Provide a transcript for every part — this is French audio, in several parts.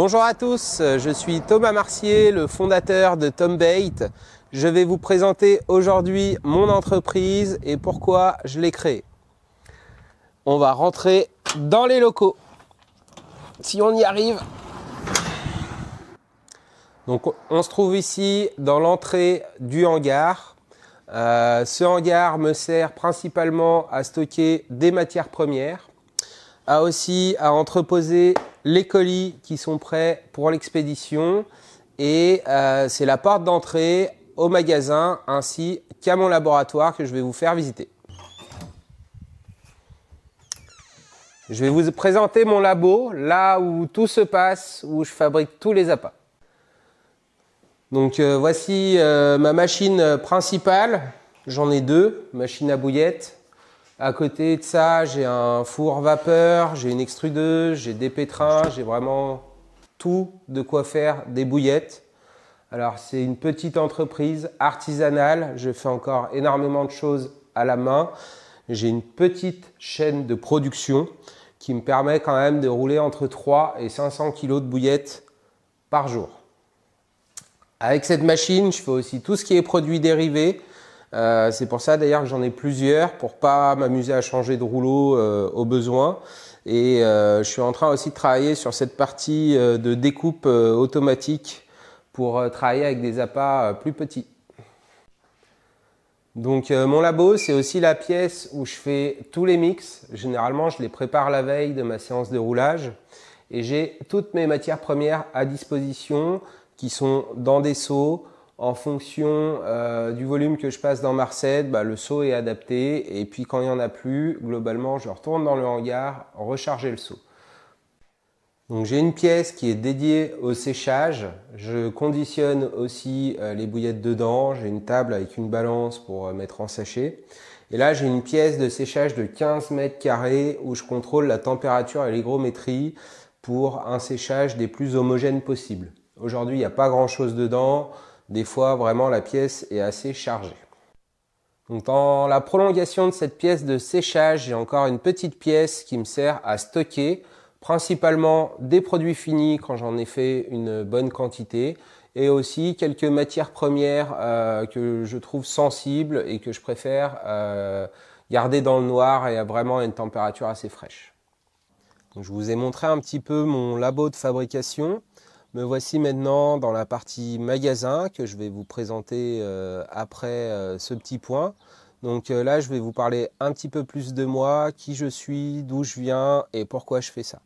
Bonjour à tous, je suis Thomas Marcier, le fondateur de Tombait. Je vais vous présenter aujourd'hui mon entreprise et pourquoi je l'ai créée. On va rentrer dans les locaux, si on y arrive. Donc on se trouve ici dans l'entrée du hangar. Ce hangar me sert principalement à stocker des matières premières, aussi à entreposer les colis qui sont prêts pour l'expédition et c'est la porte d'entrée au magasin ainsi qu'à mon laboratoire que je vais vous faire visiter. Je vais vous présenter mon labo, là où tout se passe, où je fabrique tous les appâts. Donc voici ma machine principale, j'en ai deux, machine à bouillettes. À côté de ça, j'ai un four vapeur, j'ai une extrudeuse, j'ai des pétrins, j'ai vraiment tout de quoi faire des bouillettes. Alors c'est une petite entreprise artisanale, je fais encore énormément de choses à la main. J'ai une petite chaîne de production qui me permet quand même de rouler entre 3 et 500 kg de bouillettes par jour. Avec cette machine, je fais aussi tout ce qui est produits dérivés. C'est pour ça d'ailleurs que j'en ai plusieurs pour pas m'amuser à changer de rouleau au besoin. Et je suis en train aussi de travailler sur cette partie de découpe automatique pour travailler avec des appâts plus petits. Donc mon labo, c'est aussi la pièce où je fais tous les mix. Généralement, je les prépare la veille de ma séance de roulage. Et j'ai toutes mes matières premières à disposition qui sont dans des seaux. En fonction du volume que je passe dans ma recette, le seau est adapté. Et puis quand il n'y en a plus, globalement, je retourne dans le hangar, recharger le seau. Donc j'ai une pièce qui est dédiée au séchage. Je conditionne aussi les bouillettes dedans. J'ai une table avec une balance pour mettre en sachet. Et là, j'ai une pièce de séchage de 15 mètres carrés où je contrôle la température et l'hygrométrie pour un séchage des plus homogènes possibles. Aujourd'hui, il n'y a pas grand-chose dedans. Des fois, vraiment, la pièce est assez chargée. Donc, dans la prolongation de cette pièce de séchage, j'ai encore une petite pièce qui me sert à stocker principalement des produits finis quand j'en ai fait une bonne quantité et aussi quelques matières premières que je trouve sensibles et que je préfère garder dans le noir et à vraiment une température assez fraîche. Donc, je vous ai montré un petit peu mon labo de fabrication. Me voici maintenant dans la partie magasin que je vais vous présenter après ce petit point. Donc là, je vais vous parler un petit peu plus de moi, qui je suis, d'où je viens et pourquoi je fais ça.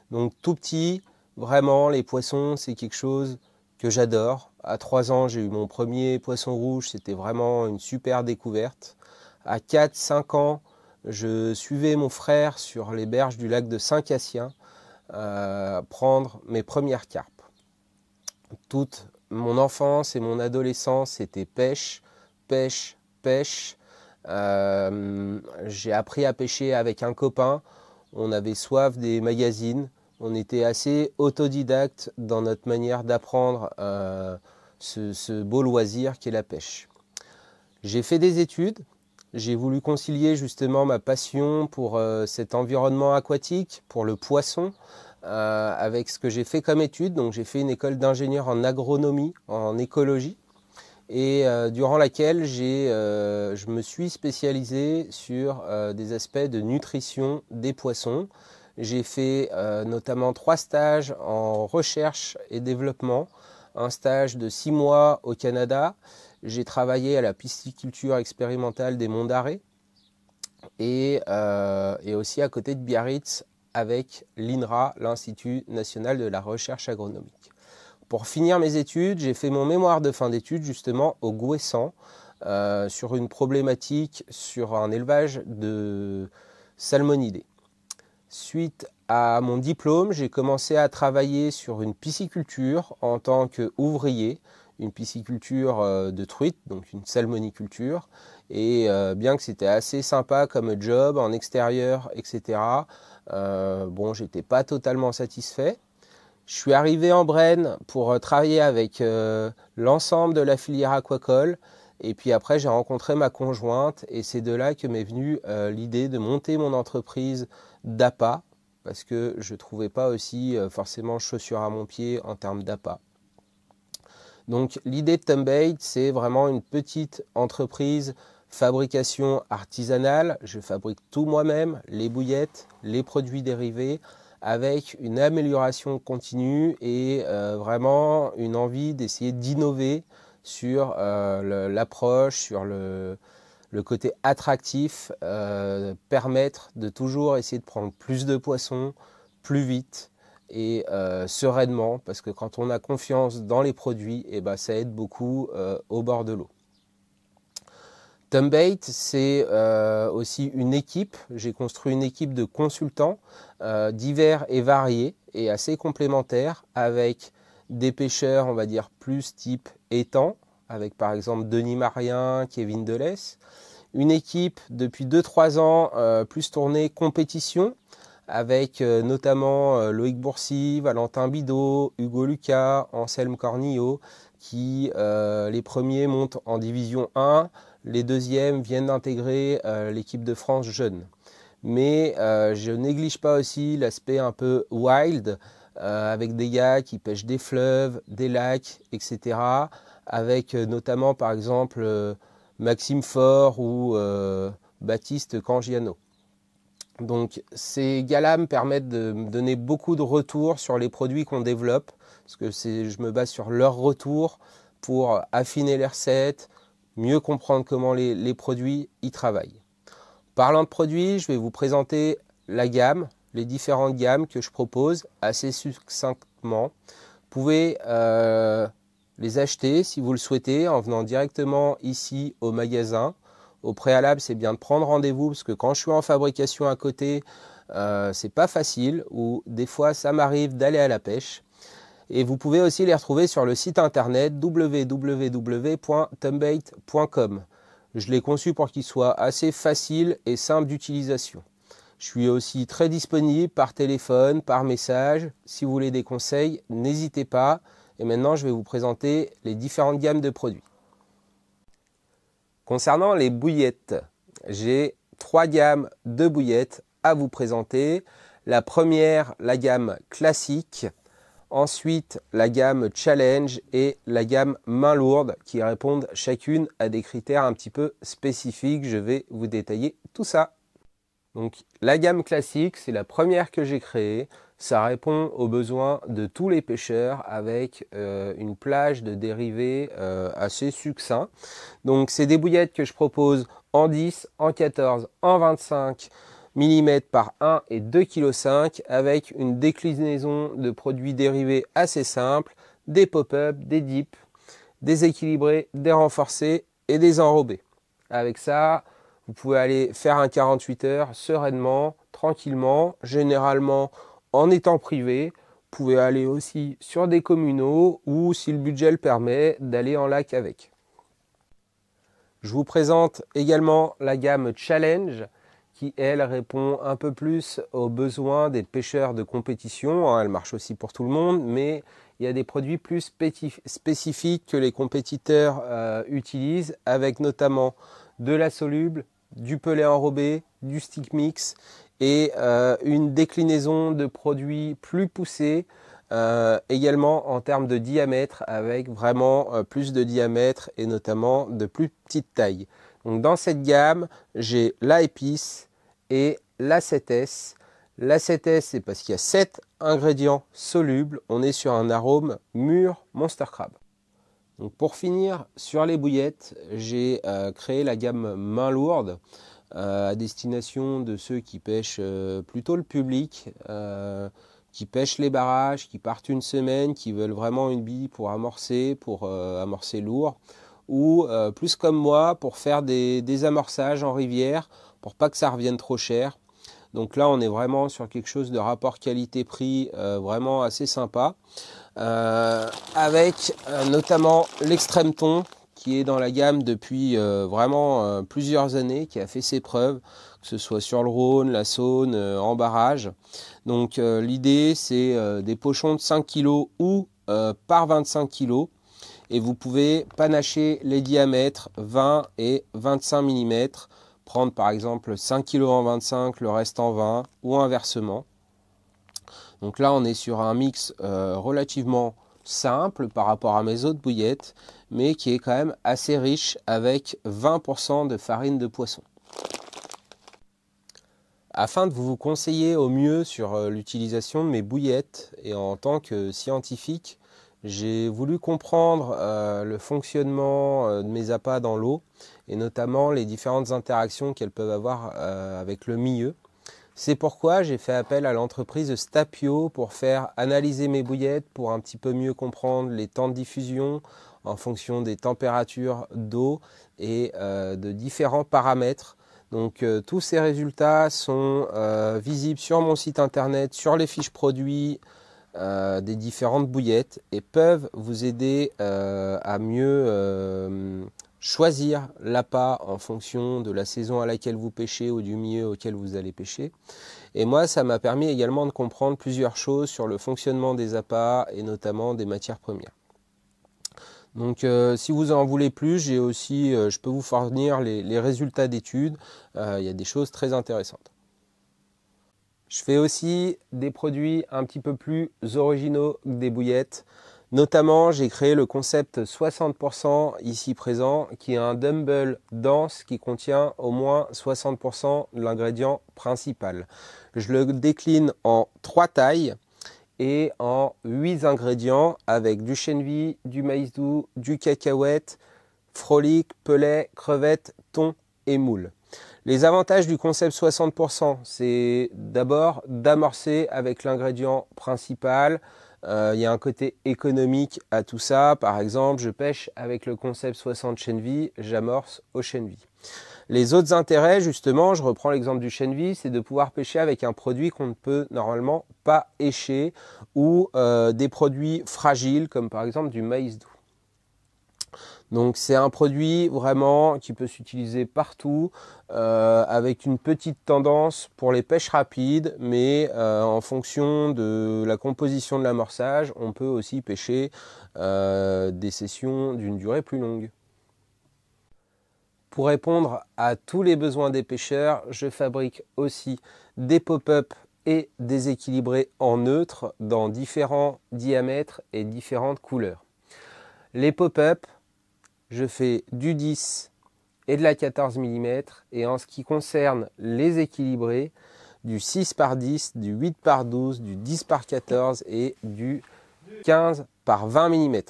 Donc tout petit, vraiment, les poissons, c'est quelque chose que j'adore. À 3 ans, j'ai eu mon premier poisson rouge, c'était vraiment une super découverte. À 4-5 ans, je suivais mon frère sur les berges du lac de Saint-Cassien prendre mes premières carpes. Toute mon enfance et mon adolescence, c'était pêche, pêche, pêche. J'ai appris à pêcher avec un copain. On avait soif des magazines. On était assez autodidacte dans notre manière d'apprendre ce beau loisir qu'est la pêche. J'ai fait des études. J'ai voulu concilier justement ma passion pour cet environnement aquatique, pour le poisson, avec ce que j'ai fait comme étude. Donc j'ai fait une école d'ingénieur en agronomie, en écologie, et durant laquelle je me suis spécialisé sur des aspects de nutrition des poissons. J'ai fait notamment 3 stages en recherche et développement, un stage de 6 mois au Canada. J'ai travaillé à la pisciculture expérimentale des Monts d'Arrée et aussi à côté de Biarritz avec l'INRA, l'Institut national de la recherche agronomique. Pour finir mes études, j'ai fait mon mémoire de fin d'études justement au Gouessant sur une problématique sur un élevage de salmonidés. Suite à mon diplôme, j'ai commencé à travailler sur une pisciculture en tant qu'ouvrier, une pisciculture de truite, donc une salmoniculture. Et bien que c'était assez sympa comme job en extérieur, etc., j'étais pas totalement satisfait. Je suis arrivé en Brenne pour travailler avec l'ensemble de la filière aquacole. Et puis après, j'ai rencontré ma conjointe et c'est de là que m'est venue l'idée de monter mon entreprise d'appât parce que je ne trouvais pas aussi forcément chaussures à mon pied en termes d'appât. Donc l'idée de Thumbait, c'est vraiment une petite entreprise fabrication artisanale. Je fabrique tout moi-même, les bouillettes, les produits dérivés, avec une amélioration continue et vraiment une envie d'essayer d'innover sur l'approche, sur le côté attractif, permettre de toujours essayer de prendre plus de poissons, plus vite et sereinement, parce que quand on a confiance dans les produits, ça aide beaucoup au bord de l'eau. Thumbait, c'est aussi une équipe. J'ai construit une équipe de consultants divers et variés et assez complémentaires, avec des pêcheurs, on va dire, plus type étang, avec par exemple Denis Marien, Kevin Delesse. Une équipe depuis 2-3 ans plus tournée compétition, avec notamment Loïc Bourcy, Valentin Bidot, Hugo Lucas, Anselme Cornillot, qui les premiers montent en division 1, les deuxièmes viennent d'intégrer l'équipe de France jeune. Mais je néglige pas aussi l'aspect un peu wild, avec des gars qui pêchent des fleuves, des lacs, etc. Avec notamment par exemple Maxime Faure ou Baptiste Cangiano. Donc ces gars-là me permettent de me donner beaucoup de retours sur les produits qu'on développe, parce que je me base sur leurs retours pour affiner les recettes, mieux comprendre comment les produits y travaillent. Parlant de produits, je vais vous présenter la gamme, les différentes gammes que je propose assez succinctement. Vous pouvez les acheter si vous le souhaitez en venant directement ici au magasin. Au préalable, c'est bien de prendre rendez-vous parce que quand je suis en fabrication à côté, c'est pas facile, ou des fois ça m'arrive d'aller à la pêche. Et vous pouvez aussi les retrouver sur le site internet www.thumbait.com. Je l'ai conçu pour qu'il soit assez facile et simple d'utilisation. Je suis aussi très disponible par téléphone, par message. Si vous voulez des conseils, n'hésitez pas. Et maintenant, je vais vous présenter les différentes gammes de produits. Concernant les bouillettes, j'ai 3 gammes de bouillettes à vous présenter. La première, la gamme classique. Ensuite, la gamme challenge et la gamme main lourde, qui répondent chacune à des critères un petit peu spécifiques. Je vais vous détailler tout ça. Donc, la gamme classique, c'est la première que j'ai créée. Ça répond aux besoins de tous les pêcheurs avec une plage de dérivés assez succinct. Donc, c'est des bouillettes que je propose en 10, en 14, en 25 mm par 1 et 2,5 kg avec une déclinaison de produits dérivés assez simple, des pop-up, des dips, des équilibrés, des renforcés et des enrobés. Avec ça, vous pouvez aller faire un 48 heures sereinement, tranquillement, généralement en étant privé. Vous pouvez aller aussi sur des communaux ou, si le budget le permet, d'aller en lac avec. Je vous présente également la gamme Challenge qui, elle, répond un peu plus aux besoins des pêcheurs de compétition. Elle marche aussi pour tout le monde, mais il y a des produits plus spécifiques que les compétiteurs utilisent, avec notamment de la soluble, du pellet enrobé, du stick mix et une déclinaison de produits plus poussés, également en termes de diamètre, avec vraiment plus de diamètre et notamment de plus petite taille. Donc dans cette gamme, j'ai la épice et la 7S. La 7S, c'est parce qu'il y a 7 ingrédients solubles. On est sur un arôme mûr Monster Crab. Donc pour finir, sur les bouillettes, j'ai créé la gamme main lourde à destination de ceux qui pêchent plutôt le public, qui pêchent les barrages, qui partent une semaine, qui veulent vraiment une bille pour amorcer lourd, ou plus comme moi pour faire des amorçages en rivière pour pas que ça revienne trop cher. Donc là, on est vraiment sur quelque chose de rapport qualité-prix vraiment assez sympa, avec notamment l'extrême ton qui est dans la gamme depuis vraiment plusieurs années, qui a fait ses preuves, que ce soit sur le Rhône, la Saône, en barrage. Donc l'idée, c'est des pochons de 5 kg ou par 25 kg. Et vous pouvez panacher les diamètres 20 et 25 mm, prendre par exemple 5 kg en 25, le reste en 20 ou inversement. Donc là on est sur un mix relativement simple par rapport à mes autres bouillettes, mais qui est quand même assez riche avec 20% de farine de poisson. Afin de vous conseiller au mieux sur l'utilisation de mes bouillettes et en tant que scientifique, j'ai voulu comprendre le fonctionnement de mes appâts dans l'eau et notamment les différentes interactions qu'elles peuvent avoir avec le milieu. C'est pourquoi j'ai fait appel à l'entreprise Stapio pour faire analyser mes bouillettes, pour un petit peu mieux comprendre les temps de diffusion en fonction des températures d'eau et de différents paramètres. Donc tous ces résultats sont visibles sur mon site internet, sur les fiches produits des différentes bouillettes et peuvent vous aider à mieux choisir l'appât en fonction de la saison à laquelle vous pêchez ou du milieu auquel vous allez pêcher. Et moi, ça m'a permis également de comprendre plusieurs choses sur le fonctionnement des appâts et notamment des matières premières. Donc si vous en voulez plus, j'ai aussi, je peux vous fournir les résultats d'études. Il y a des choses très intéressantes. Je fais aussi des produits un petit peu plus originaux que des bouillettes. Notamment, j'ai créé le concept 60% ici présent, qui est un dumbbell dense qui contient au moins 60% de l'ingrédient principal. Je le décline en 3 tailles et en 8 ingrédients avec du chènevis, du maïs doux, du cacahuète, frolic, pellet, crevettes, thon et moule. Les avantages du concept 60%, c'est d'abord d'amorcer avec l'ingrédient principal. Il y a un côté économique à tout ça. Par exemple, je pêche avec le concept 60 chènevis, j'amorce au chènevis. Les autres intérêts, justement, je reprends l'exemple du chènevis, c'est de pouvoir pêcher avec un produit qu'on ne peut normalement pas écher ou des produits fragiles comme par exemple du maïs doux. Donc c'est un produit vraiment qui peut s'utiliser partout avec une petite tendance pour les pêches rapides, mais en fonction de la composition de l'amorçage, on peut aussi pêcher des sessions d'une durée plus longue. Pour répondre à tous les besoins des pêcheurs, je fabrique aussi des pop-up et des équilibrés en neutre dans différents diamètres et différentes couleurs. Les pop-up, je fais du 10 et de la 14 mm et en ce qui concerne les équilibrés, du 6 par 10, du 8 par 12, du 10 par 14 et du 15 par 20 mm.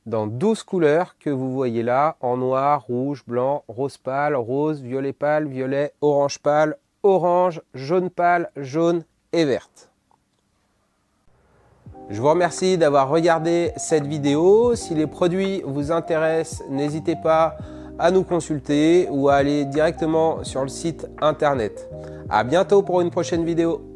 Dans 12 couleurs que vous voyez là, en noir, rouge, blanc, rose pâle, rose, violet pâle, violet, orange pâle, orange, jaune pâle, jaune et verte. Je vous remercie d'avoir regardé cette vidéo. Si les produits vous intéressent, n'hésitez pas à nous consulter ou à aller directement sur le site internet. À bientôt pour une prochaine vidéo.